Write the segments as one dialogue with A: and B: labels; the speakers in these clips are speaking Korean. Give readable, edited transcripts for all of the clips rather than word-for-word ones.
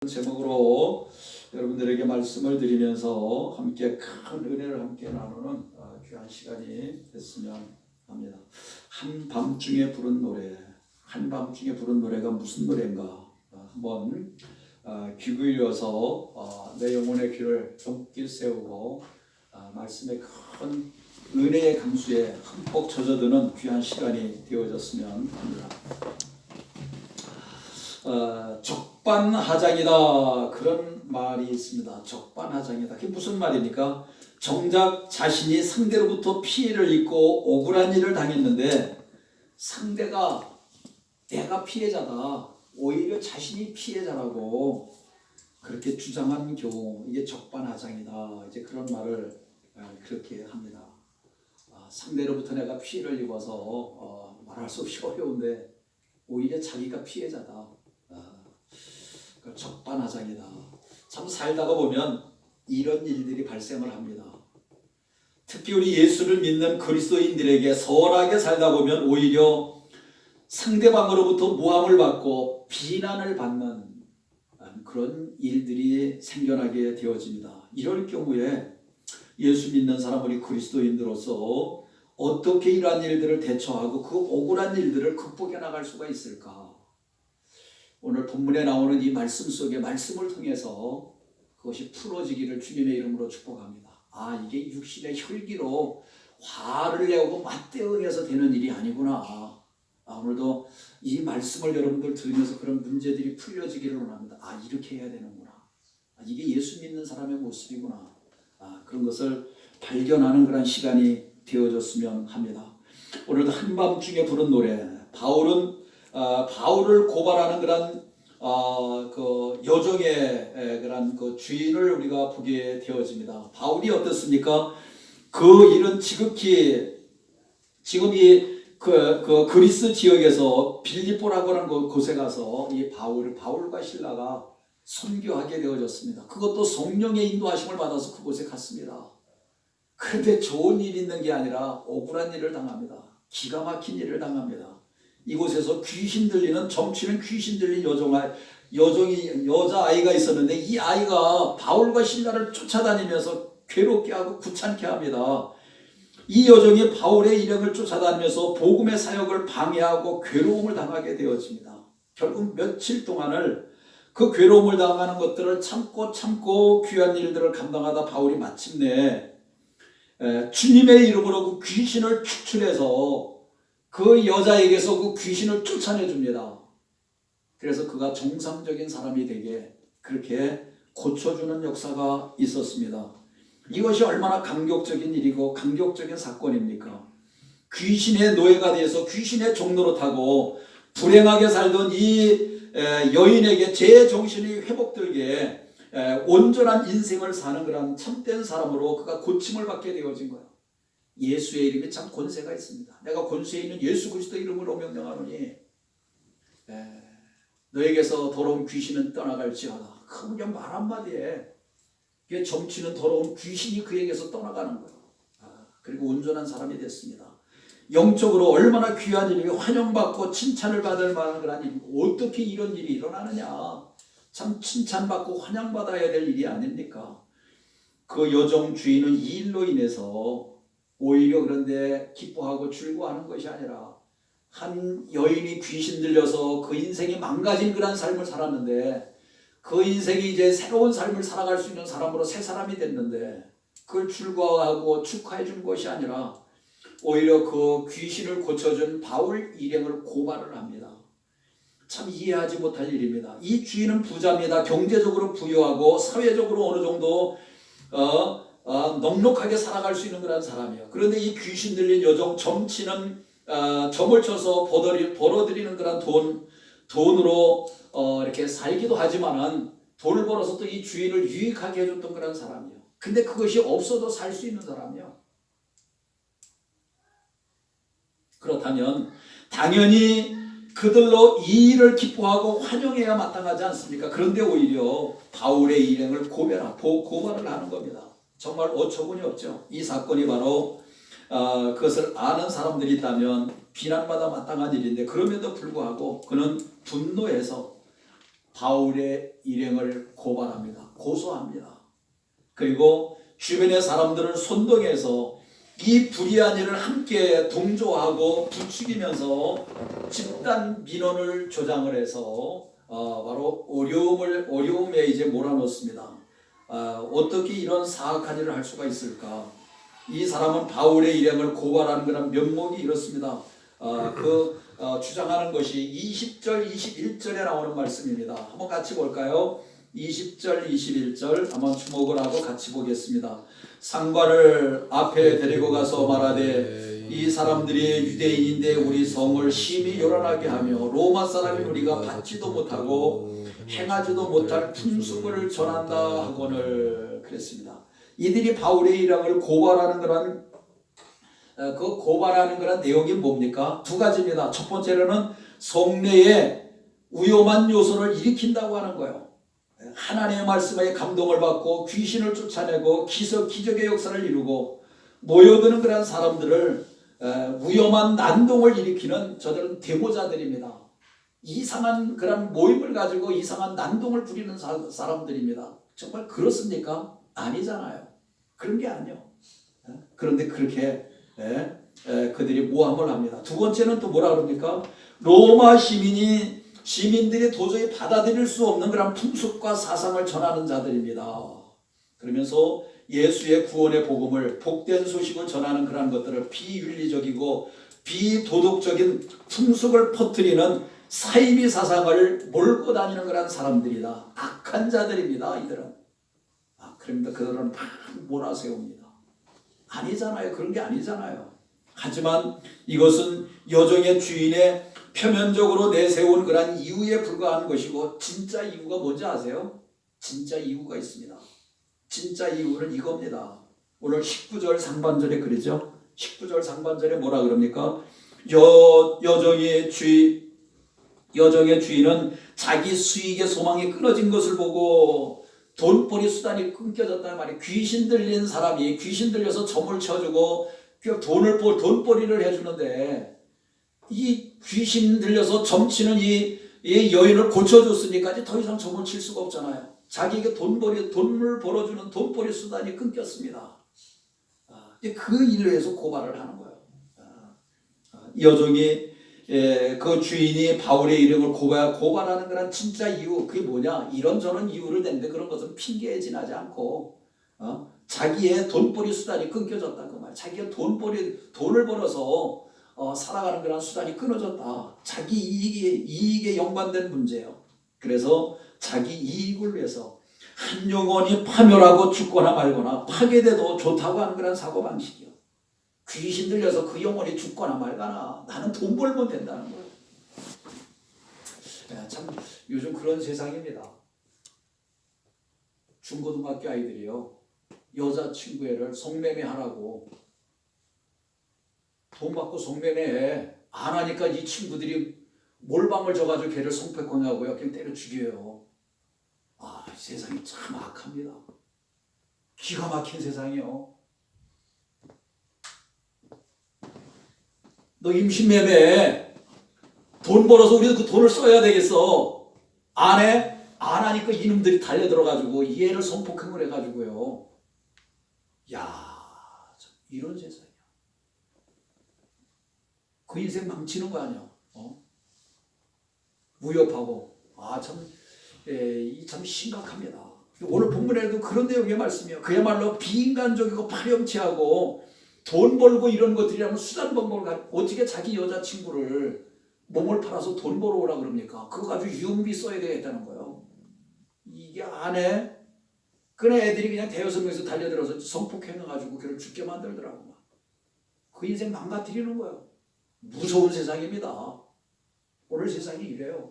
A: 제목으로 여러분들에게 말씀을 드리면서 함께 큰 은혜를 함께 나누는 귀한 시간이 됐으면 합니다. 한밤중에 부른 노래, 한밤중에 부른 노래가 무슨 노래인가 한번 귀 기울여서 내 영혼의 귀를 쫑길 세우고 말씀의 큰 은혜의 강수에 흠뻑 젖어드는 귀한 시간이 되어졌으면 합니다. 적반하장이다 그런 말이 있습니다. 적반하장이다. 그게 무슨 말입니까? 정작 자신이 상대로부터 피해를 입고 억울한 일을 당했는데 상대가 내가 피해자다, 오히려 자신이 피해자라고 그렇게 주장하는 경우, 이게 적반하장이다. 이제 그런 말을 그렇게 합니다. 상대로부터 내가 피해를 입어서 말할 수 없이 어려운데 오히려 자기가 피해자다. 적반하장이다. 참 살다가 보면 이런 일들이 발생을 합니다. 특히 우리 예수를 믿는 그리스도인들에게 선하게 살다 보면 오히려 상대방으로부터 모함을 받고 비난을 받는 그런 일들이 생겨나게 되어집니다. 이럴 경우에 예수 믿는 사람, 우리 그리스도인들로서 어떻게 이러한 일들을 대처하고 그 억울한 일들을 극복해 나갈 수가 있을까? 오늘 본문에 나오는 이 말씀 속에 말씀을 통해서 그것이 풀어지기를 주님의 이름으로 축복합니다. 이게 육신의 혈기로 화를 내고 맞대응해서 되는 일이 아니구나. 오늘도 이 말씀을 여러분들 들으면서 그런 문제들이 풀려지기를 원합니다. 이렇게 해야 되는구나. 이게 예수 믿는 사람의 모습이구나. 그런 것을 발견하는 그런 시간이 되어졌으면 합니다. 오늘도 한밤중에 부른 노래, 바울을 고발하는 그런 그 여정의 그런 그 주인을 우리가 보게 되어집니다. 바울이 어떻습니까? 그 일은 지극히 지금 이 그 그리스 지역에서 빌립보라고 하는 곳에 가서 이 바울과 실라가 선교하게 되어졌습니다. 그것도 성령의 인도하심을 받아서 그곳에 갔습니다. 그런데 좋은 일이 있는 게 아니라 억울한 일을 당합니다. 기가 막힌 일을 당합니다. 이곳에서 귀신 들리는, 점치는 귀신 들린 여자아이가 있었는데 이 아이가 바울과 실라를 쫓아다니면서 괴롭게 하고 귀찮게 합니다. 이 여종이 바울의 일행을 쫓아다니면서 복음의 사역을 방해하고 괴로움을 당하게 되어집니다. 결국 며칠 동안을 그 괴로움을 당하는 것들을 참고 귀한 일들을 감당하다 바울이 마침내 주님의 이름으로 그 귀신을 축출해서 그 여자에게서 그 귀신을 쫓아내줍니다. 그래서 그가 정상적인 사람이 되게 그렇게 고쳐주는 역사가 있었습니다. 이것이 얼마나 감격적인 일이고 감격적인 사건입니까? 귀신의 노예가 되어서 귀신의 종로로 타고 불행하게 살던 이 여인에게 제 정신이 회복되게 온전한 인생을 사는 그런 참된 사람으로 그가 고침을 받게 되어진 거예요. 예수의 이름이 참 권세가 있습니다. 내가 권세 있는 예수 그리스도 이름으로 명령하노니 너에게서 더러운 귀신은 떠나갈지어다. 그냥 말 한마디에 점치는 더러운 귀신이 그에게서 떠나가는 거예요. 그리고 온전한 사람이 됐습니다. 영적으로 얼마나 귀한 일이고 환영받고 칭찬을 받을 만한 그런 일, 어떻게 이런 일이 일어나느냐. 참 칭찬받고 환영받아야 될 일이 아닙니까? 그 여종 주인은 이 일로 인해서 오히려 그런데 기뻐하고 즐거워하는 것이 아니라 한 여인이 귀신 들려서 그 인생이 망가진 그런 삶을 살았는데 그 인생이 이제 새로운 삶을 살아갈 수 있는 사람으로 새 사람이 됐는데 그걸 즐거워하고 축하해 준 것이 아니라 오히려 그 귀신을 고쳐준 바울 일행을 고발을 합니다. 참 이해하지 못할 일입니다. 이 주인은 부자입니다. 경제적으로 부유하고 사회적으로 어느 정도 넉넉하게 살아갈 수 있는 그런 사람이에요. 그런데 이 귀신 들린 여종 점치는 점을 쳐서 벌어들이는 그런 돈으로 이렇게 살기도 하지만은 돈을 벌어서 또 이 주인을 유익하게 해줬던 그런 사람이에요. 근데 그것이 없어도 살 수 있는 사람이에요. 그렇다면 당연히 그들로 이 일을 기뻐하고 환영해야 마땅하지 않습니까? 그런데 오히려 바울의 일행을 고발을 하는 겁니다. 정말 어처구니 없죠. 이 사건이 바로 그것을 아는 사람들이 있다면 비난받아 마땅한 일인데 그럼에도 불구하고 그는 분노해서 바울의 일행을 고발합니다. 고소합니다. 그리고 주변의 사람들을 선동해서 이 불의한 일을 함께 동조하고 부추기면서 집단 민원을 조장을 해서 바로 어려움에 이제 몰아넣습니다. 어떻게 이런 사악한 일을 할 수가 있을까? 이 사람은 바울의 일행을 고발하는 그런 면목이 이렇습니다. 주장하는 것이 20절, 21절에 나오는 말씀입니다. 한번 같이 볼까요? 20절, 21절 한번 주목을 하고 같이 보겠습니다. 상관을 앞에 데리고 가서 말하되 이 사람들이 유대인인데 우리 성을 심히 요란하게 하며 로마 사람인 우리가 받지도 못하고 행하지도 못할 풍습을 전한다 하거늘 그랬습니다. 이들이 바울의 일행을 고발하는 그런 내용이 뭡니까? 두 가지입니다. 첫 번째로는 성내에 위험한 요소를 일으킨다고 하는 거예요. 하나님의 말씀에 감동을 받고 귀신을 쫓아내고 기적의 역사를 이루고 모여드는 그런 사람들을 위험한 난동을 일으키는 저들은 데모자들입니다. 이상한 그런 모임을 가지고 이상한 난동을 부리는 사람들입니다. 정말 그렇습니까? 아니잖아요. 그런 게 아니요. 그런데 그렇게 그들이 모함을 합니다. 두 번째는 또 뭐라 그럽니까? 로마 시민들이 도저히 받아들일 수 없는 그런 풍습과 사상을 전하는 자들입니다. 그러면서 예수의 구원의 복음을 복된 소식을 전하는 그런 것들을 비윤리적이고 비도덕적인 풍습을 퍼뜨리는 사이비 사상을 몰고 다니는 그런 사람들이다. 악한 자들입니다. 이들은. 그런데 그들은 막 몰아세웁니다. 아니잖아요. 그런 게 아니잖아요. 하지만 이것은 여정의 주인의 표면적으로 내세운 그런 이유에 불과한 것이고 진짜 이유가 뭔지 아세요? 진짜 이유가 있습니다. 진짜 이유는 이겁니다. 오늘 19절 상반절에 그러죠. 19절 상반절에 뭐라 그럽니까? 여정의 주인은 자기 수익의 소망이 끊어진 것을 보고 돈벌이 수단이 끊겨졌다는 말이 귀신 들린 사람이 귀신 들려서 점을 쳐주고 돈벌이를 해주는데 이 귀신 들려서 점치는 이 여인을 고쳐줬으니까 더 이상 점을 칠 수가 없잖아요. 자기에게 돈을 벌어주는 돈벌이 수단이 끊겼습니다. 그 일로 해서 고발을 하는 거예요. 여종이 그 주인이 바울의 일행을 고발하는 그런 진짜 이유 그게 뭐냐? 이런저런 이유를 냈는데 그런 것은 핑계에 지나지 않고 자기의 돈벌이 수단이 끊겨졌다 그 말. 자기가 돈을 벌어서 살아가는 그런 수단이 끊어졌다. 자기 이익에 연관된 문제예요. 그래서 자기 이익을 위해서 한 영혼이 파멸하고 죽거나 말거나 파괴돼도 좋다고 하는 그런 사고방식이요. 귀신 들려서 그 영혼이 죽거나 말거나 나는 돈 벌면 된다는 거예요. 참 요즘 그런 세상입니다. 중고등학교 아이들이요. 여자친구애를 성매매하라고 돈 받고 성매매해. 안 하니까 이 친구들이 몰빵을 져가지고 걔를 성폭행하고요. 그냥 때려 죽여요. 세상이 참 악합니다. 기가 막힌 세상이요. 너 임신매매해. 돈 벌어서 우리도 그 돈을 써야 되겠어. 안 해? 안 하니까 이놈들이 달려들어가지고 이 애를 성폭행을 해가지고요. 참 이런 세상이야. 그 인생 망치는 거 아니야. 무협하고. 참 심각합니다. 오늘 본문에도 그런 내용의 말씀이에요. 그야말로 비인간적이고 파렴치하고 돈 벌고 이런 것들이라면 수단 방법을 어떻게 자기 여자친구를 몸을 팔아서 돈 벌어오라 그럽니까? 그거 가지고 유흥비 써야 되겠다는 거예요. 이게 안 해? 그래 애들이 그냥 대여섯 명에서 달려들어서 성폭행해가지고 걔를 죽게 만들더라고. 그 인생 망가뜨리는 거예요. 무서운 세상입니다. 오늘 세상이 이래요.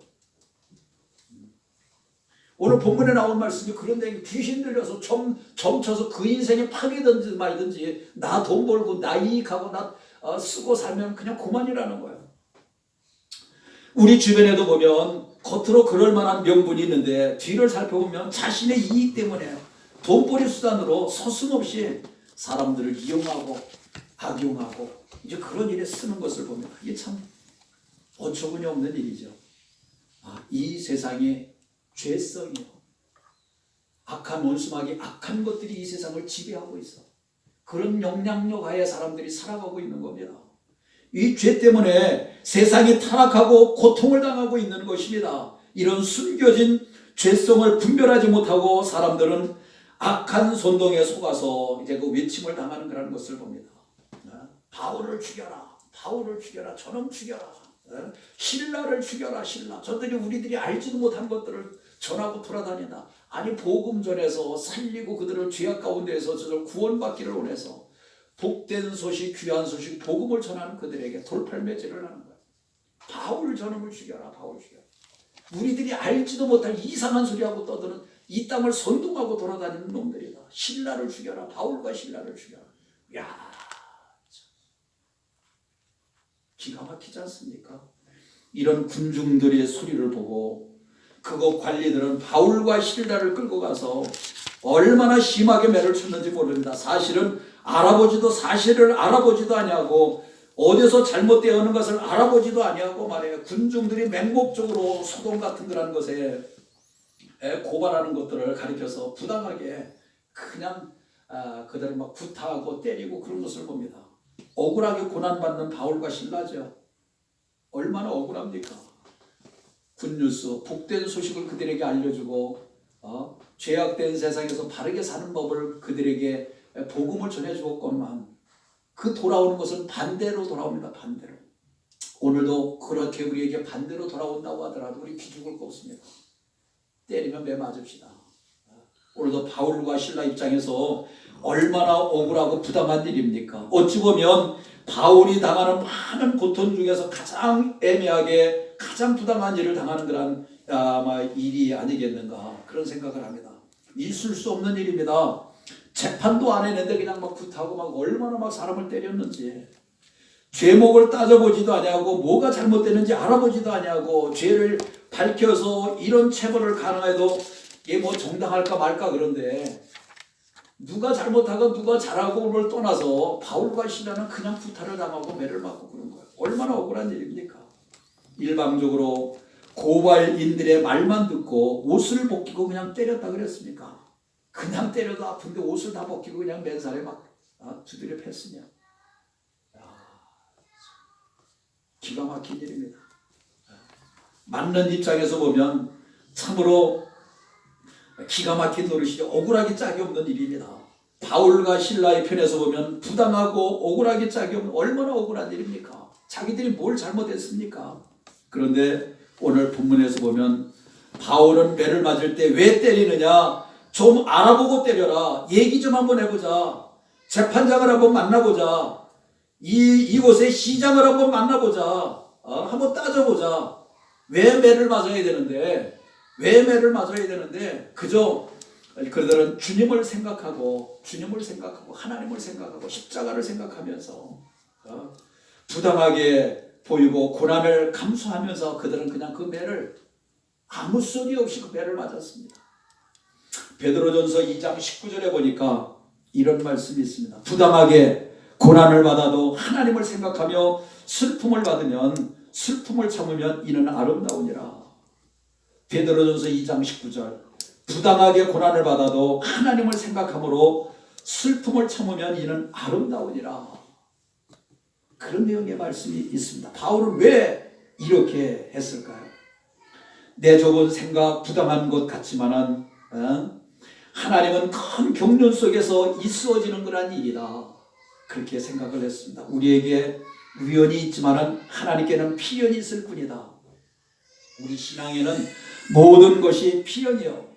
A: 오늘 본문에 나온 말씀이 그런데 귀신 들려서 점쳐서 그 인생이 파괴든지 말든지 나 돈 벌고 나 이익하고 나 쓰고 살면 그냥 그만이라는 거예요. 우리 주변에도 보면 겉으로 그럴 만한 명분이 있는데 뒤를 살펴보면 자신의 이익 때문에 돈벌이 수단으로 서슴없이 사람들을 이용하고 악용하고 이제 그런 일에 쓰는 것을 보면 이게 참 어처구니 없는 일이죠. 이 세상에 죄성이요. 악한 원수마귀, 악한 것들이 이 세상을 지배하고 있어. 그런 영향력 하에 사람들이 살아가고 있는 겁니다. 이 죄 때문에 세상이 타락하고 고통을 당하고 있는 것입니다. 이런 숨겨진 죄성을 분별하지 못하고 사람들은 악한 선동에 속아서 이제 그 외침을 당하는 그런 것을 봅니다. 바울을 죽여라, 바울을 죽여라, 저놈 죽여라, 신라를 죽여라, 신라. 저들이 우리들이 알지도 못한 것들을 전하고 돌아다닌다. 아니 복음 전해서 살리고 그들을 죄악 가운데에서 저들 구원받기를 원해서 복된 소식, 귀한 소식, 복음을 전하는 그들에게 돌팔매질을 하는 거야. 바울 저놈을 죽여라, 바울 죽여라. 우리들이 알지도 못할 이상한 소리하고 떠드는 이 땅을 선동하고 돌아다니는 놈들이다. 신라를 죽여라, 바울과 신라를 죽여라. 야, 기가 막히지 않습니까? 이런 군중들의 소리를 보고 그거 관리들은 바울과 신라를 끌고 가서 얼마나 심하게 매를 쳤는지 모릅니다. 사실을 알아보지도 아니하고 어디서 잘못되어는 것을 알아보지도 아니하고 말이에요. 군중들이 맹목적으로 소동 같은 그런 것에 고발하는 것들을 가리켜서 부당하게 그냥 그들을 막 구타하고 때리고 그런 것을 봅니다. 억울하게 고난받는 바울과 신라죠. 얼마나 억울합니까? 굿뉴스, 복된 소식을 그들에게 알려주고 죄악된 세상에서 바르게 사는 법을 그들에게 복음을 전해주었건만 그 돌아오는 것은 반대로 돌아옵니다. 반대로. 오늘도 그렇게 우리에게 반대로 돌아온다고 하더라도 우리 기죽을 거 없습니다. 때리면 매 맞읍시다. 오늘도 바울과 신라 입장에서 얼마나 억울하고 부당한 일입니까? 어찌 보면 바울이 당하는 많은 고통 중에서 가장 애매하게 가장 부당한 일을 당하는 그런 아마 일이 아니겠는가 그런 생각을 합니다. 있을 수 없는 일입니다. 재판도 안 했는데 그냥 막 구타하고 막 얼마나 막 사람을 때렸는지 죄목을 따져보지도 아니하고 뭐가 잘못되는지 알아보지도 아니하고 죄를 밝혀서 이런 체벌을 가능해도 이게 뭐 정당할까 말까 그런데 누가 잘못하고 누가 잘하고를 떠나서 바울과 신라는 그냥 구타를 당하고 매를 맞고 그런 거예요. 얼마나 억울한 일입니까? 일방적으로 고발인들의 말만 듣고 옷을 벗기고 그냥 때렸다 그랬습니까? 그냥 때려도 아픈데 옷을 다 벗기고 그냥 맨살에 막 두드려 팼으냐. 기가 막힌 일입니다. 맞는 입장에서 보면 참으로 기가 막힌 노릇이죠. 억울하기 짝이 없는 일입니다. 바울과 신라의 편에서 보면 부당하고 억울하기 짝이 없는 얼마나 억울한 일입니까? 자기들이 뭘 잘못했습니까? 그런데 오늘 본문에서 보면 바울은 매를 맞을 때 왜 때리느냐? 좀 알아보고 때려라. 얘기 좀 한번 해보자. 재판장을 한번 만나보자. 이곳의 시장을 한번 만나보자. 한번 따져보자. 왜 매를 맞아야 되는데? 왜 매를 맞아야 되는데? 그저 그들은 주님을 생각하고 하나님을 생각하고 십자가를 생각하면서 부당하게 보이고 고난을 감수하면서 그들은 그냥 그 매를 아무 소리 없이 그 매를 맞았습니다. 베드로전서 2장 19절에 보니까 이런 말씀이 있습니다. 부당하게 고난을 받아도 하나님을 생각하며 슬픔을 받으면 슬픔을 참으면 이는 아름다우니라. 베드로전서 2장 19절. 부당하게 고난을 받아도 하나님을 생각함으로 슬픔을 참으면 이는 아름다우니라. 그런 내용의 말씀이 있습니다. 바울은 왜 이렇게 했을까요? 내 좁은 생각 부당한 것 같지만은 하나님은 큰 경륜 속에서 있어지는 그런 일이다. 그렇게 생각을 했습니다. 우리에게 위헌이 있지만은 하나님께는 필연이 있을 뿐이다. 우리 신앙에는 모든 것이 필연이요.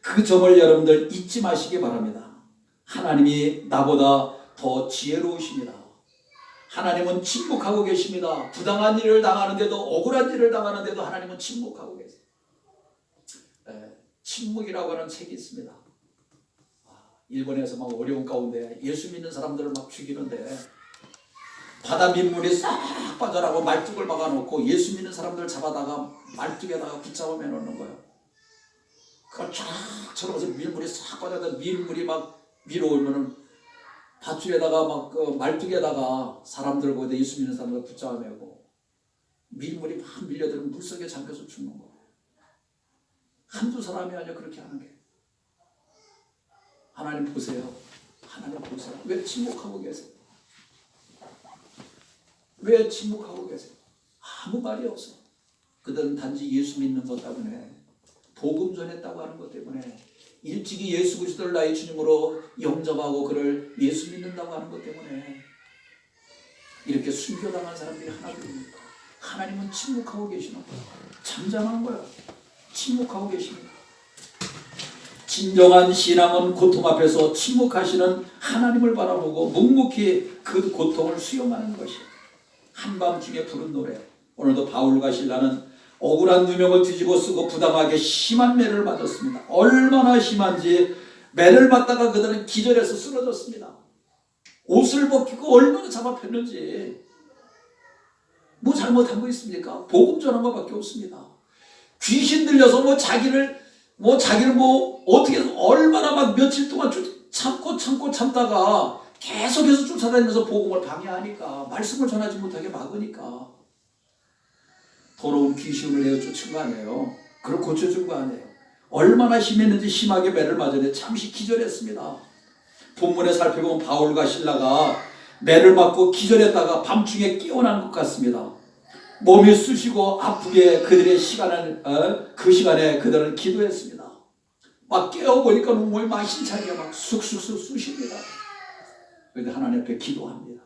A: 그 점을 여러분들 잊지 마시기 바랍니다. 하나님이 나보다 더 지혜로우십니다. 하나님은 침묵하고 계십니다. 부당한 일을 당하는데도 억울한 일을 당하는데도 하나님은 침묵하고 계세요. 침묵이라고 하는 책이 있습니다. 일본에서 막 어려운 가운데 예수 믿는 사람들을 막 죽이는데 바다 민물이 싹 빠져나고 말뚝을 막아놓고 예수 믿는 사람들 잡아다가 말뚝에다가 붙잡아 매놓는 거예요. 그걸 쫙 쳐다보면서 밀물이 싹 빠져나가 밀물이 막 밀어오면은 밧줄에다가 막 그 말뚝에다가 사람들 거기다 예수 믿는 사람들 붙잡아 매고 밀물이 막 밀려들면 물속에 잠겨서 죽는 거예요. 한두 사람이 아니라 그렇게 하는 게. 하나님 보세요. 하나님 보세요. 왜 침묵하고 계세요? 왜 침묵하고 계세요? 아무 말이 없어. 그들은 단지 예수 믿는 것 때문에, 복음 전했다고 하는 것 때문에, 일찍이 예수 그리스도를 나의 주님으로 영접하고 그를 예수 믿는다고 하는 것 때문에 이렇게 순교당한 사람들이 하나둘입니까? 하나님은 침묵하고 계시는 거예요. 잠잠한 거예요. 침묵하고 계십니다. 진정한 신앙은 고통 앞에서 침묵하시는 하나님을 바라보고 묵묵히 그 고통을 수용하는 것이에요. 한밤중에 부른 노래. 오늘도 바울과 실라는 억울한 누명을 뒤집어 쓰고 부당하게 심한 매를 맞았습니다. 얼마나 심한지 매를 맞다가 그들은 기절해서 쓰러졌습니다. 옷을 벗기고 얼마나 잡아폈는지. 뭐 잘못한 거 있습니까? 복음 전한 것밖에 없습니다. 귀신 들려서 자기를 어떻게 해서 얼마나 막 며칠 동안 참다가 계속해서 쫓아다니면서 복음을 방해하니까, 말씀을 전하지 못하게 막으니까 더러운 귀신을 내어 쫓은 거 아니에요. 그걸 고쳐준 거 아니에요. 얼마나 심했는지 심하게 매를 맞았는데 잠시 기절했습니다. 본문에 살펴보면 바울과 실라가 매를 맞고 기절했다가 밤중에 깨어난 것 같습니다. 몸이 쑤시고 아프게 그 시간에 그들은 기도했습니다. 막 깨어보니까 몸이 막 힘차게 막 쑥쑥쑥 쑤십니다. 그런데 하나님 앞에 기도합니다.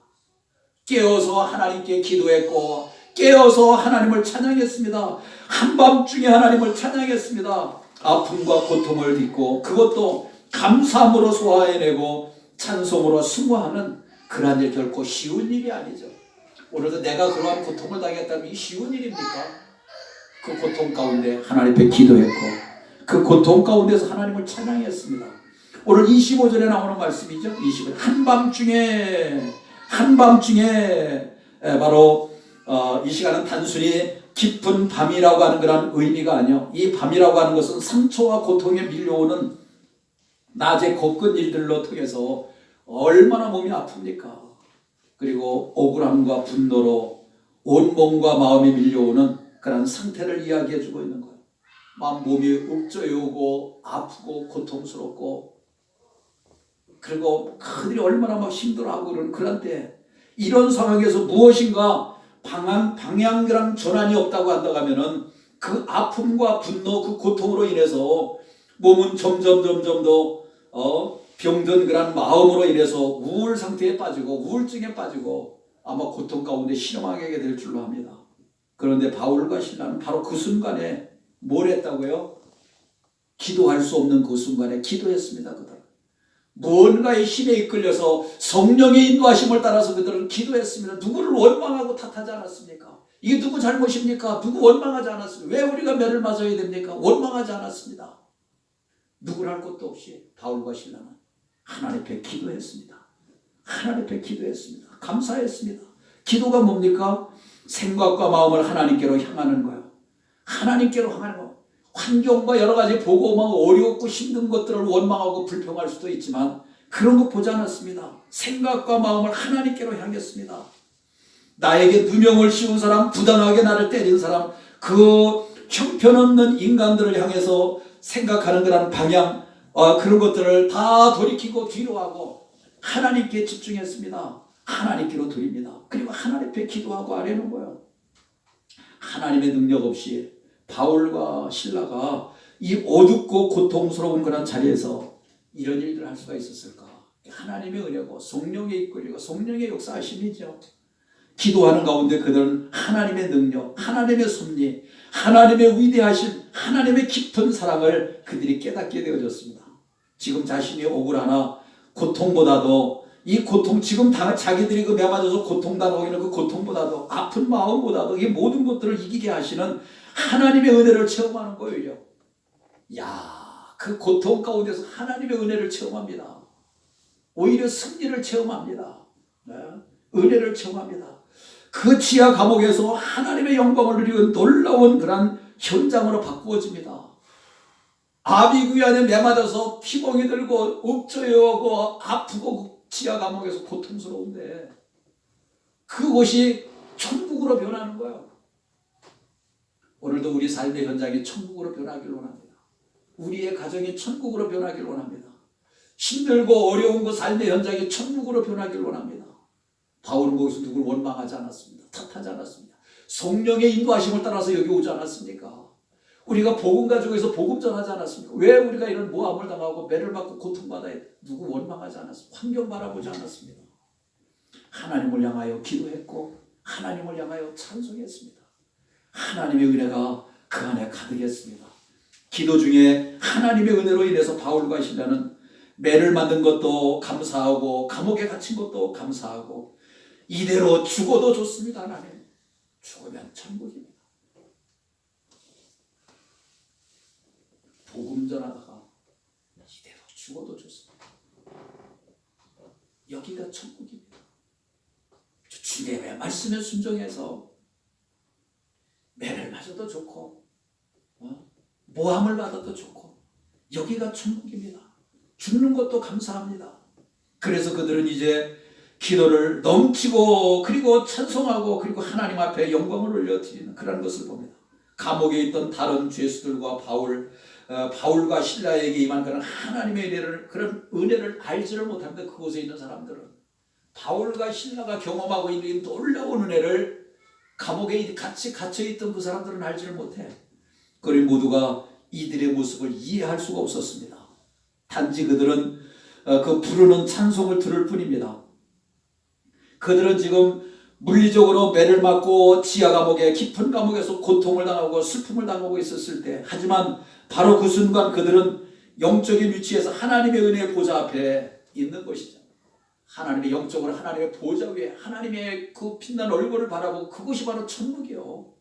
A: 깨어서 하나님께 기도했고, 깨어서 하나님을 찬양했습니다. 한밤중에 하나님을 찬양했습니다. 아픔과 고통을 딛고 그것도 감사함으로 소화해내고 찬송으로 승화하는 그러한 일 결코 쉬운 일이 아니죠. 오늘도 내가 그러한 고통을 당했다면 이 쉬운 일입니까? 그 고통 가운데 하나님 앞에 기도했고 그 고통 가운데서 하나님을 찬양했습니다. 오늘 25절에 나오는 말씀이죠. 25절 한밤중에 바로 이 시간은 단순히 깊은 밤이라고 하는 그런 의미가 아니요. 이 밤이라고 하는 것은 상처와 고통에 밀려오는 낮에 겪은 일들로 통해서 얼마나 몸이 아픕니까? 그리고 억울함과 분노로 온몸과 마음이 밀려오는 그런 상태를 이야기해주고 있는 거예요. 몸이 욱조여오고 아프고 고통스럽고, 그리고 그들이 얼마나 막 힘들어하고 그런 때, 이런 상황에서 무엇인가 방향이랑 전환이 없다고 한다고 하면은 그 아픔과 분노, 그 고통으로 인해서 몸은 점점 더 병든 그런 마음으로 인해서 우울 상태에 빠지고 우울증에 빠지고 아마 고통 가운데 실험하게 될 줄로 합니다. 그런데 바울과 실라는 바로 그 순간에 뭘 했다고요? 기도할 수 없는 그 순간에 기도했습니다. 그들 무언가의 힘에 이끌려서 성령의 인도하심을 따라서 그들은 기도했습니다. 누구를 원망하고 탓하지 않았습니까? 이게 누구 잘못입니까? 누구 원망하지 않았습니다. 왜 우리가 매를 맞아야 됩니까? 원망하지 않았습니다. 누구를 할 것도 없이 바울과 실라는 하나님 앞에 기도했습니다. 하나님 앞에 기도했습니다. 감사했습니다. 기도가 뭡니까? 생각과 마음을 하나님께로 향하는 거예요. 하나님께로 향하는 거예요. 환경과 여러 가지 보고 막 어렵고 힘든 것들을 원망하고 불평할 수도 있지만 그런 거 보지 않았습니다. 생각과 마음을 하나님께로 향했습니다. 나에게 누명을 씌운 사람, 부당하게 나를 때린 사람, 그 형편없는 인간들을 향해서 생각하는 그런 방향, 그런 것들을 다 돌이키고 뒤로 하고 하나님께 집중했습니다. 하나님께로 드립니다. 그리고 하나님 앞에 기도하고 아뢰는 거예요. 하나님의 능력 없이 바울과 실라가 이 어둡고 고통스러운 그런 자리에서 이런 일들을 할 수가 있었을까? 하나님의 은혜고 성령의 이끌리고 성령의 역사하심이죠. 기도하는 가운데 그들은 하나님의 능력, 하나님의 섭리, 하나님의 위대하심, 하나님의 깊은 사랑을 그들이 깨닫게 되어졌습니다. 지금 자신이 억울하나 고통보다도 이 고통, 지금 자기들이 그 매맞아서 고통당하고 있는 그 고통보다도 아픈 마음보다도 이 모든 것들을 이기게 하시는 하나님의 은혜를 체험하는 거예요. 그 고통 가운데서 하나님의 은혜를 체험합니다. 오히려 승리를 체험합니다. 은혜를 체험합니다. 그 지하 감옥에서 하나님의 영광을 누리는 놀라운 그런 현장으로 바꾸어집니다. 아비규 안에 매맞아서 피멍이 들고 욱조여오고 아프고 지하 감옥에서 고통스러운데 그곳이 천국으로 변하는 거예요. 오늘도 우리 삶의 현장이 천국으로 변하기를 원합니다. 우리의 가정이 천국으로 변하길 원합니다. 힘들고 어려운 그 삶의 현장이 천국으로 변하길 원합니다. 바울은 거기서 누굴 원망하지 않았습니다. 탓하지 않았습니다. 성령의 인도하심을 따라서 여기 오지 않았습니까? 우리가 복음 가지고 해서 복음 전하지 않았습니까? 왜 우리가 이런 모함을 당하고 매를 받고 고통받아야 누구 원망하지 않았습니다. 환경 바라보지 않았습니다. 하나님을 향하여 기도했고 하나님을 향하여 찬송했습니다. 하나님의 은혜가 그 안에 가득했습니다. 기도 중에 하나님의 은혜로 인해서 바울과 실라는 매를 맞는 것도 감사하고 감옥에 갇힌 것도 감사하고 이대로 죽어도 좋습니다. 하나님 죽으면 천국입니다. 복음 전하다가 이대로 죽어도 좋습니다. 여기가 천국입니다. 주님의 말씀에 순종해서 매를 맞아도 좋고 모함을 받아도 좋고 여기가 천국입니다. 죽는 것도 감사합니다. 그래서 그들은 이제 기도를 넘치고 그리고 찬송하고 그리고 하나님 앞에 영광을 올려드리는 그런 것을 봅니다. 감옥에 있던 다른 죄수들과 바울과 실라에게 임한 그런 하나님의 은혜를 그런 은혜를 알지를 못합니다. 그곳에 있는 사람들은 바울과 실라가 경험하고 있는 놀라운 은혜를 감옥에 같이 갇혀있던 그 사람들은 알지를 못해. 그리고 모두가 이들의 모습을 이해할 수가 없었습니다. 단지 그들은 그 부르는 찬송을 들을 뿐입니다. 그들은 지금 물리적으로 매를 맞고 지하 감옥에 깊은 감옥에서 고통을 당하고 슬픔을 당하고 있었을 때 하지만 바로 그 순간 그들은 영적인 위치에서 하나님의 은혜의 보좌 앞에 있는 것이죠. 하나님의 영적으로 하나님의 보좌 위에 하나님의 그 빛난 얼굴을 바라보고 그것이 바로 천국이요.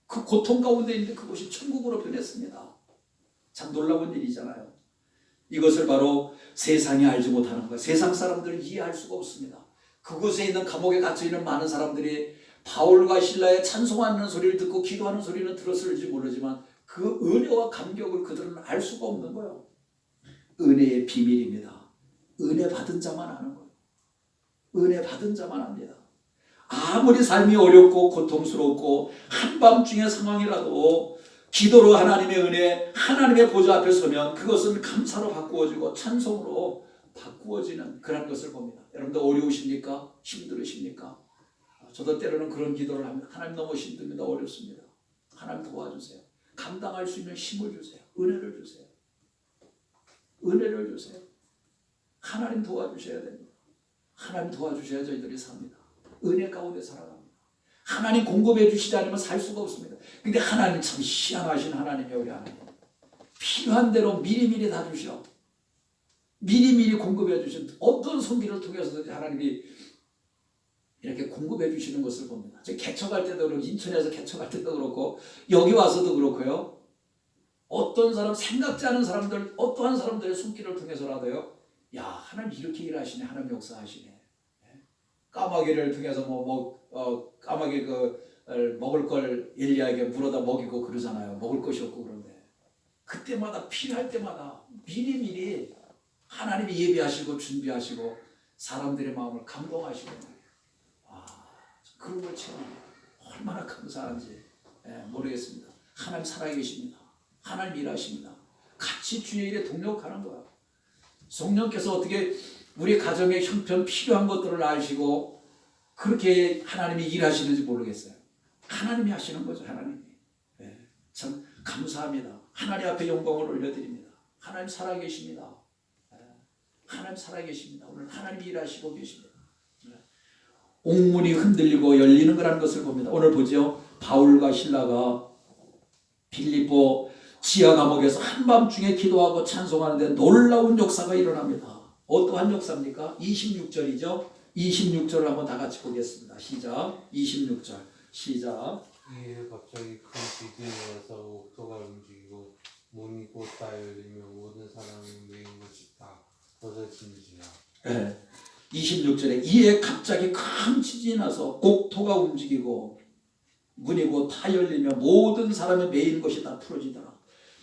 A: 그 고통 가운데 있는데 그것이 천국으로 변했습니다. 참 놀라운 일이잖아요. 이것을 바로 세상이 알지 못하는 거예요. 세상 사람들은 이해할 수가 없습니다. 그곳에 있는 감옥에 갇혀있는 많은 사람들이 바울과 실라의 찬송하는 소리를 듣고 기도하는 소리는 들었을지 모르지만 그 은혜와 감격을 그들은 알 수가 없는 거예요. 은혜의 비밀입니다. 은혜 받은 자만 아는 거예요. 은혜 받은 자만 압니다. 아무리 삶이 어렵고 고통스럽고 한밤중의 상황이라도 기도로 하나님의 은혜, 하나님의 보좌 앞에 서면 그것은 감사로 바꾸어지고 찬송으로 바꾸어지는 그런 것을 봅니다. 여러분들 어려우십니까? 힘들으십니까? 저도 때로는 그런 기도를 합니다. 하나님 너무 힘듭니다. 어렵습니다. 하나님 도와주세요. 감당할 수 있는 힘을 주세요. 은혜를 주세요. 은혜를 주세요. 하나님 도와주셔야 됩니다. 하나님 도와주셔야 저희들이 삽니다. 은혜 가운데 살아갑니다. 하나님 공급해 주시지 않으면 살 수가 없습니다. 근데 하나님 참 희한하신 하나님이에요. 우리 하나님 필요한 대로 미리미리 다 주셔. 미리미리 공급해 주신 어떤 손길을 통해서든지 하나님이 이렇게 공급해 주시는 것을 봅니다. 개척할 때도 그렇고 인천에서 개척할 때도 그렇고 여기 와서도 그렇고요. 어떤 사람 생각지 않은 사람들 어떠한 사람들의 손길을 통해서라도요. 야 하나님 이렇게 일하시네. 하나님 역사하시네. 까마귀를 통해서 까마귀 먹을 걸 엘리야에게 물어다 먹이고 그러잖아요. 먹을 것이 없고 그런데 그때마다 필요할 때마다 미리미리 하나님이 예비하시고 준비하시고 사람들의 마음을 감동하시고 그런 걸 체험합니다. 얼마나 감사한지 모르겠습니다. 하나님 살아계십니다. 하나님 일하십니다. 같이 주의 일에 동력하는 거야. 성령께서 어떻게 우리 가정의 형편 필요한 것들을 아시고 그렇게 하나님이 일하시는지 모르겠어요. 하나님이 하시는 거죠. 하나님이. 참 감사합니다. 하나님 앞에 영광을 올려드립니다. 하나님 살아계십니다. 하나님 살아계십니다. 오늘 하나님이 일하시고 계십니다. 옥문이 흔들리고 열리는 거라는 것을 봅니다. 오늘 보죠. 바울과 실라가 빌립보 지하 감옥에서 한밤중에 기도하고 찬송하는데 놀라운 역사가 일어납니다. 어떠한 역사입니까? 26절이죠. 26절을 한번 다 같이 보겠습니다. 시작. 26절 시작.
B: 이에 갑자기 큰 지진이 와서 옥토가 움직이고 문이 곧 다 열리며 모든 사람이 메인 것이 다 벗어진지라.
A: 네. 26절에 이에 갑자기 큰 지진이 나서 옥토가 움직이고 문이 곧 다 열리며 모든 사람의 메인 것이 다 풀어지더라.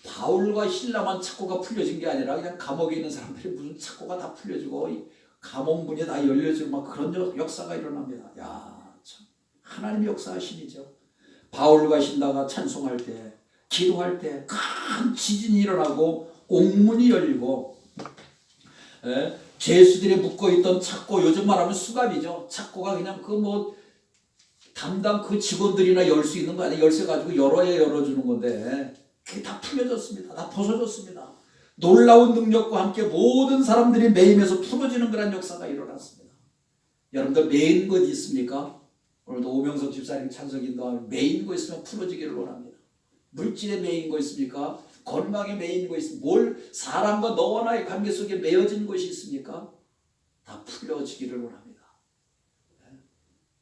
A: 바울과 실라만 착고가 풀려진 게 아니라 그냥 감옥에 있는 사람들이 무슨 착고가 다 풀려지고 감옥 문이 다 열려지고 막 그런 역사가 일어납니다. 야, 참 하나님의 역사하심이죠. 바울과 실라가 찬송할 때 기도할 때 큰 지진이 일어나고 옥문이 열리고 죄수들이 묶어있던 착고, 요즘 말하면 수갑이죠. 착고가 그냥 그 뭐 담당 그 직원들이나 열 수 있는 거 아니에요. 열쇠 가지고 열어주는 건데 그게 다 풀려졌습니다. 다 벗어졌습니다. 놀라운 능력과 함께 모든 사람들이 매임에서 풀어지는 그런 역사가 일어났습니다. 여러분들 매인 것 있습니까? 오늘도 오명석 집사님 찬석인도 매인 거 있으면 풀어지기를 원합니다. 물질에 매인 거 있습니까? 건강에 매인 거 있습니까? 뭘 사람과 너와 나의 관계 속에 매어진 것이 있습니까? 다 풀려지기를 원합니다.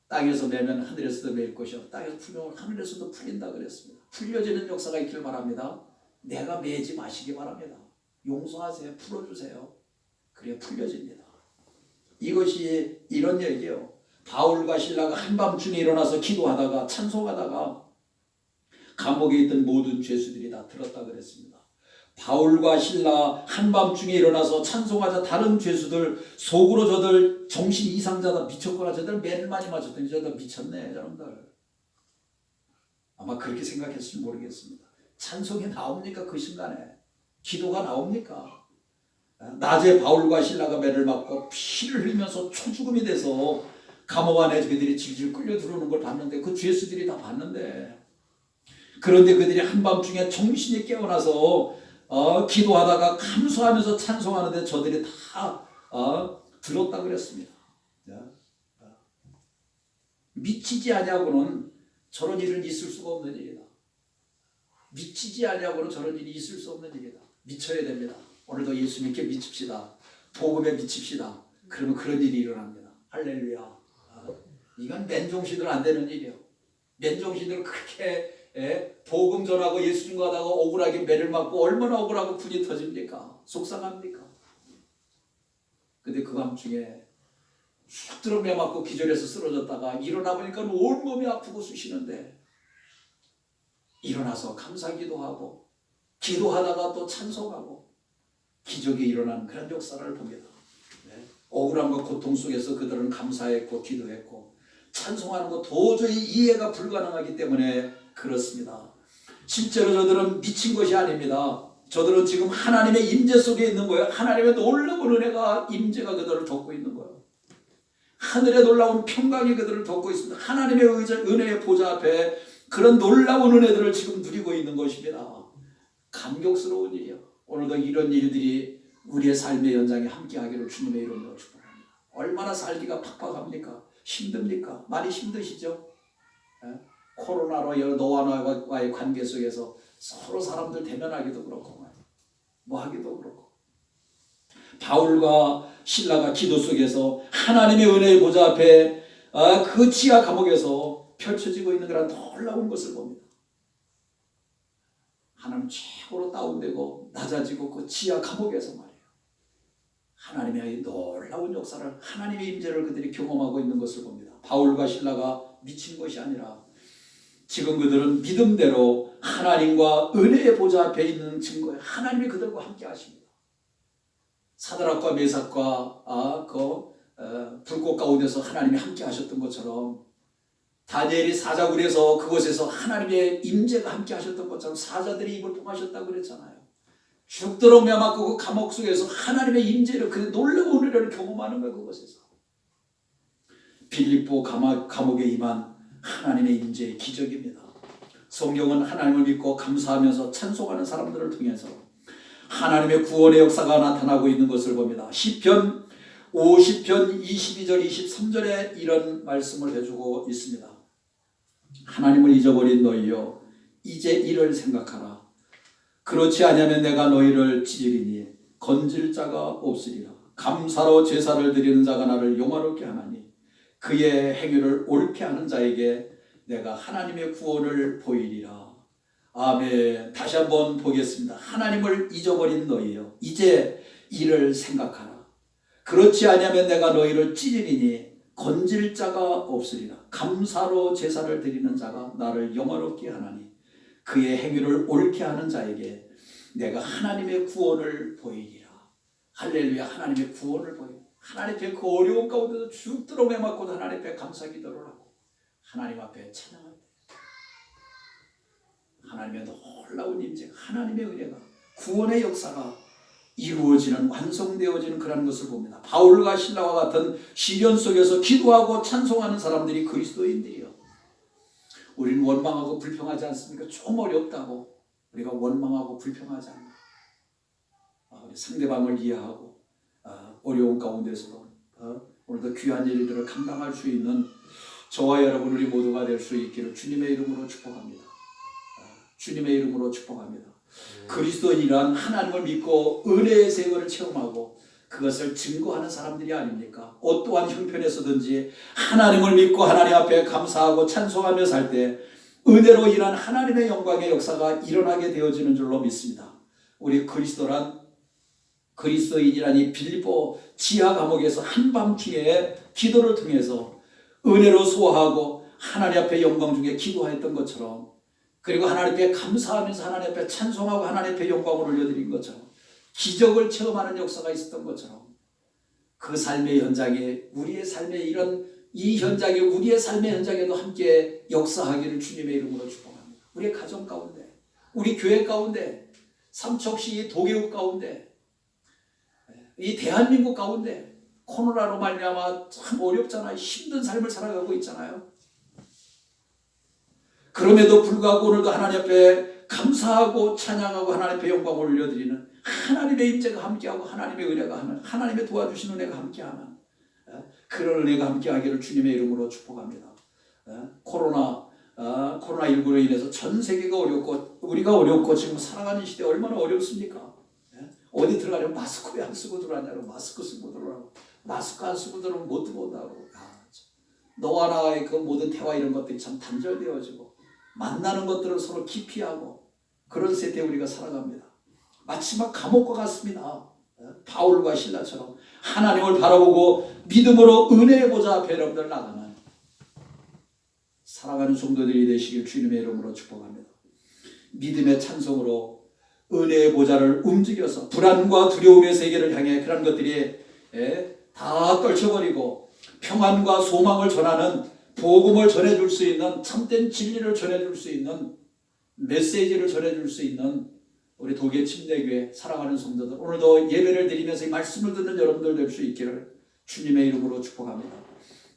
A: 땅에서 매면 하늘에서도 매일 것이요 땅에서 풀면 하늘에서도 풀린다 그랬습니다. 풀려지는 역사가 있기를 바랍니다. 내가 매지 마시기 바랍니다. 용서하세요. 풀어주세요. 그래야 풀려집니다. 이것이 이런 얘기예요. 바울과 신라가 한밤중에 일어나서 기도하다가 찬송하다가 감옥에 있던 모든 죄수들이 다 들었다 그랬습니다. 바울과 신라 한밤중에 일어나서 찬송하자 다른 죄수들 속으로 저들 정신 이상자다 미쳤거나 저들 매를 많이 맞췄더니 저들 미쳤네 저놈들. 아마 그렇게 생각했을지 모르겠습니다. 찬송이 나옵니까 그 순간에? 기도가 나옵니까? 낮에 바울과 신라가 매를 맞고 피를 흘리면서 초죽음이 돼서 감옥 안에 그들이 질질 끌려 들어오는 걸 봤는데 그 죄수들이 다 봤는데 그런데 그들이 한밤중에 정신이 깨어나서 기도하다가 감수하면서 찬송하는데 저들이 다 들었다 그랬습니다. 미치지 아니하고는 저런 일은 있을 수가 없는 일이다. 미치지 아니하고는 저런 일이 있을 수 없는 일이다. 미쳐야 됩니다. 오늘도 예수님께 미칩시다. 복음에 미칩시다. 그러면 그런 일이 일어납니다. 할렐루야. 이건 맨정신으로 안 되는 일이에요. 맨정신으로 그렇게 복음 전하고 예수님과 하다가 억울하게 매를 맞고 얼마나 억울하고 분이 터집니까? 속상합니까? 근데 그 밤중에 쑥 들어 매 맞고 기절해서 쓰러졌다가 일어나 보니까 온몸이 아프고 쑤시는데 일어나서 감사기도하고 기도하다가 또 찬송하고 기적이 일어나는 그런 역사를 봅니다. 억울함과 고통 속에서 그들은 감사했고 기도했고 찬송하는 거 도저히 이해가 불가능하기 때문에 그렇습니다. 실제로 저들은 미친 것이 아닙니다. 저들은 지금 하나님의 임재 속에 있는 거예요. 하나님의 놀라운 은혜가 임재가 그들을 덮고 있는 거예요. 하늘의 놀라운 평강이 그들을 덮고 있습니다. 하나님의 은혜의 보좌 앞에 그런 놀라운 은혜들을 지금 누리고 있는 것입니다. 감격스러운 일이요. 오늘도 이런 일들이 우리의 삶의 연장에 함께하기를 주님의 이름으로 축복합니다. 얼마나 살기가 팍팍합니까? 힘듭니까? 많이 힘드시죠? 코로나로 너와 나와의 관계 속에서 서로 사람들 대면하기도 그렇고 뭐 하기도 그렇고 바울과 신라가 기도 속에서 하나님의 은혜의 보좌 앞에 그 지하 감옥에서 펼쳐지고 있는 그런 놀라운 것을 봅니다. 하나님 최고로 다운되고 낮아지고 그 지하 감옥에서 말이에요. 하나님의 놀라운 역사를 하나님의 임재를 그들이 경험하고 있는 것을 봅니다. 바울과 신라가 미친 것이 아니라 지금 그들은 믿음대로 하나님과 은혜의 보좌 앞에 있는 증거에 하나님이 그들과 함께 하십니다. 사드락과 메삭과 불꽃 가운데서 하나님이 함께 하셨던 것처럼 다니엘이 사자굴에서 그곳에서 하나님의 임재가 함께 하셨던 것처럼 사자들이 입을 봉하셨다고 그랬잖아요. 죽도록 매맞고 그 감옥 속에서 하나님의 임재를 그 놀라운 은혜를 경험하는 거예요. 그곳에서 빌립보 감옥에 임한 하나님의 임재의 기적입니다. 성경은 하나님을 믿고 감사하면서 찬송하는 사람들을 통해서 하나님의 구원의 역사가 나타나고 있는 것을 봅니다. 시편 50편 22절 23절에 이런 말씀을 해주고 있습니다. 하나님을 잊어버린 너희여 이제 이를 생각하라. 그렇지 아니하면 내가 너희를 찢으리니 건질 자가 없으리라. 감사로 제사를 드리는 자가 나를 영화롭게 하나니 그의 행위를 옳게 하는 자에게 내가 하나님의 구원을 보이리라. 아멘. 다시 한번 보겠습니다. 하나님을 잊어버린 너희여 이제 이를 생각하라. 그렇지 아니하면 내가 너희를 찢으리니 건질 자가 없으리라. 감사로 제사를 드리는 자가 나를 영화롭게 하나니 그의 행위를 옳게 하는 자에게 내가 하나님의 구원을 보이리라. 할렐루야. 하나님의 구원을 보이리라. 하나님 앞에 그 어려운 가운데서 죽도록 매맞고도 하나님 앞에 감사 기도를 하고 하나님 앞에 찬양합니다. 하나님의 놀라운 임재, 하나님의 은혜가, 구원의 역사가 이루어지는, 완성되어지는 그런 것을 봅니다. 바울과 실라와 같은 시련 속에서 기도하고 찬송하는 사람들이 그리스도인들이요. 우리는 원망하고 불평하지 않습니까? 좀 어렵다고 우리가 원망하고 불평하지 않나. 우리 상대방을 이해하고 어려운 가운데서도 오늘도 귀한 일들을 감당할 수 있는 저와 여러분 우리 모두가 될 수 있기를 주님의 이름으로 축복합니다. 주님의 이름으로 축복합니다. 그리스도인이란 하나님을 믿고 은혜의 생활을 체험하고 그것을 증거하는 사람들이 아닙니까? 어떠한 형편에서든지 하나님을 믿고 하나님 앞에 감사하고 찬송하며 살 때 은혜로 인한 하나님의 영광의 역사가 일어나게 되어지는 줄로 믿습니다. 우리 그리스도인이란 이 빌립보 지하 감옥에서 한밤중에 기도를 통해서 은혜로 소화하고 하나님 앞에 영광 중에 기도하였던 것처럼, 그리고 하나님께 감사하면서 하나님 앞에 찬송하고 하나님 앞에 영광을 올려드린 것처럼, 기적을 체험하는 역사가 있었던 것처럼, 그 삶의 현장에 우리의 삶의 이 현장에 우리의 삶의 현장에도 함께 역사하기를 주님의 이름으로 축복합니다. 우리의 가정 가운데, 우리 교회 가운데, 삼척시 도계읍 가운데, 이 대한민국 가운데 코로나로 말미암아 참 어렵잖아요. 힘든 삶을 살아가고 있잖아요. 그럼에도 불구하고 오늘도 하나님 앞에 감사하고 찬양하고 하나님 앞에 영광을 올려드리는 하나님의 임재가 함께하고 하나님의 은혜가 하는, 하나님의 도와주신 은혜가 함께하는 그런 은혜가 함께하기를 주님의 이름으로 축복합니다. 코로나19로 인해서 전 세계가 어렵고 우리가 어렵고 지금 살아가는 시대 얼마나 어렵습니까? 어디 들어가려면 마스크 왜 안 쓰고 들어가냐고, 마스크 쓰고 들어가고, 마스크 안 쓰고 들어오면 못 들어온다고. 너와 나의 그 모든 대화 이런 것들이 참 단절되어지고 만나는 것들을 서로 기피하고 그런 세대에 우리가 살아갑니다. 마치 막 감옥과 같습니다. 바울과 실라처럼 하나님을 바라보고 믿음으로 은혜의 보좌 앞에 여러분들 나가는 살아가는 성도들이 되시길 주님의 이름으로 축복합니다. 믿음의 찬송으로 은혜의 보좌를 움직여서 불안과 두려움의 세계를 향해 그런 것들이 다 떨쳐버리고 평안과 소망을 전하는, 복음을 전해줄 수 있는, 참된 진리를 전해줄 수 있는, 메시지를 전해줄 수 있는 우리 도계 침례교회 사랑하는 성도들, 오늘도 예배를 드리면서 이 말씀을 듣는 여러분들 될 수 있기를 주님의 이름으로 축복합니다.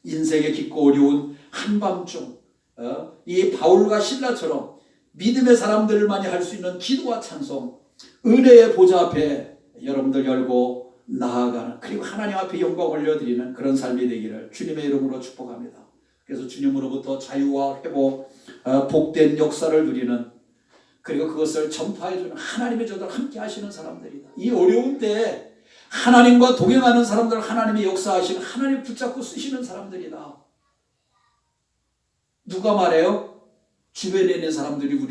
A: 인생의 깊고 어려운 한밤중 이 바울과 실라처럼 믿음의 사람들만이 할 수 있는 기도와 찬송, 은혜의 보좌 앞에 여러분들 열고 나아가는, 그리고 하나님 앞에 영광 올려드리는 그런 삶이 되기를 주님의 이름으로 축복합니다. 그래서 주님으로부터 자유와 회복, 복된 역사를 누리는, 그리고 그것을 전파해주는 하나님의 저들 함께 하시는 사람들이다. 이 어려운 때에 하나님과 동행하는 사람들, 하나님의 역사하시는, 하나님 붙잡고 쓰시는 사람들이다. 누가 말해요? 주변에 있는 사람들이 우리